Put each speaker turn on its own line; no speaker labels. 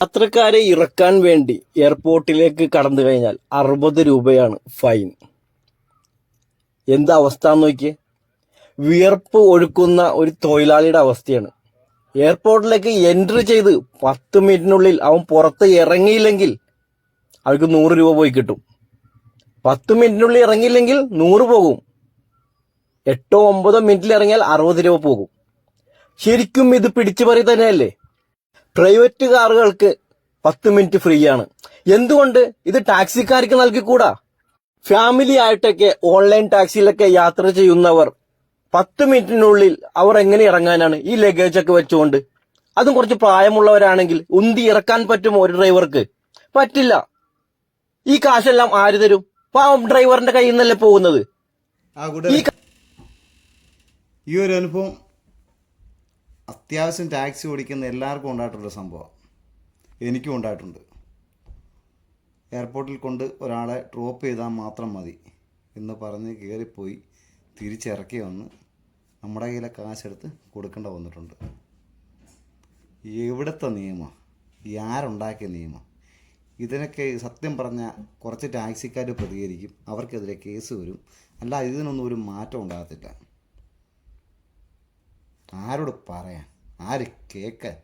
യാത്രക്കാരെ ഇറക്കാൻ വേണ്ടി എയർപോർട്ടിലേക്ക് കടന്നു കഴിഞ്ഞാൽ 60 രൂപയാണ് ഫൈൻ. എന്താ അവസ്ഥ എന്ന് നോക്കിയേ. വിയർപ്പ് ഒഴുക്കുന്ന ഒരു തൊഴിലാളിയുടെ അവസ്ഥയാണ്. എയർപോർട്ടിലേക്ക് എൻട്രി ചെയ്ത് 10 മിനിറ്റിനുള്ളിൽ അവൻ പുറത്ത് ഇറങ്ങിയില്ലെങ്കിൽ അവർക്ക് 100 രൂപ പോയി കിട്ടും. 10 മിനിറ്റിനുള്ളിൽ ഇറങ്ങിയില്ലെങ്കിൽ 100 പോകും. 8-9 മിനിറ്റിൽ ഇറങ്ങിയാൽ 60 രൂപ പോകും. ശരിക്കും ഇത് പിടിച്ചുപറി തന്നെയല്ലേ? പ്രൈവറ്റ് കാറുകൾക്ക് 10 മിനിറ്റ് ഫ്രീ ആണ്. എന്തുകൊണ്ട് ഇത് ടാക്സിക്കാർക്ക് നൽകിക്കൂടാ? ഫാമിലി ആയിട്ടൊക്കെ ഓൺലൈൻ ടാക്സിയിലൊക്കെ യാത്ര ചെയ്യുന്നവർ 10 മിനിറ്റിനുള്ളിൽ അവർ എങ്ങനെ ഇറങ്ങാനാണ് ഈ ലഗേജ് ഒക്കെ വെച്ചുകൊണ്ട്? അതും കുറച്ച് പ്രായമുള്ളവരാണെങ്കിൽ ഉന്തി ഇറക്കാൻ പറ്റുമോ ഒരു ഡ്രൈവർക്ക്? പറ്റില്ല. ഈ കാശെല്ലാം ആര് തരും? പാവം ഡ്രൈവറിന്റെ കയ്യിൽ നിന്നല്ലേ പോകുന്നത്.
ഈ ഒരു അനുഭവം അത്യാവശ്യം ടാക്സി ഓടിക്കുന്ന എല്ലാവർക്കും ഉണ്ടായിട്ടുള്ള സംഭവം. എനിക്കും ഉണ്ടായിട്ടുണ്ട്. എയർപോർട്ടിൽ കൊണ്ട് ഒരാളെ ഡ്രോപ്പ് ചെയ്താൽ മാത്രം മതി എന്ന് പറഞ്ഞ് കയറിപ്പോയി തിരിച്ചിറക്കി വന്ന് നമ്മുടെ കയ്യിലെ കാശെടുത്ത് കൊടുക്കേണ്ട വന്നിട്ടുണ്ട്. എവിടുത്തെ നിയമം? ആരുണ്ടാക്കിയ നിയമം? ഇതിനൊക്കെ സത്യം പറഞ്ഞാൽ കുറച്ച് ടാക്സിക്കാർ പ്രതികരിക്കും, അവർക്കെതിരെ കേസ് വരും. അല്ല, ഇതിനൊന്നും ഒരു മാറ്റം ഉണ്ടാകത്തില്ല. ആരോട് പറയാൻ? ആര് കേൾക്കാൻ?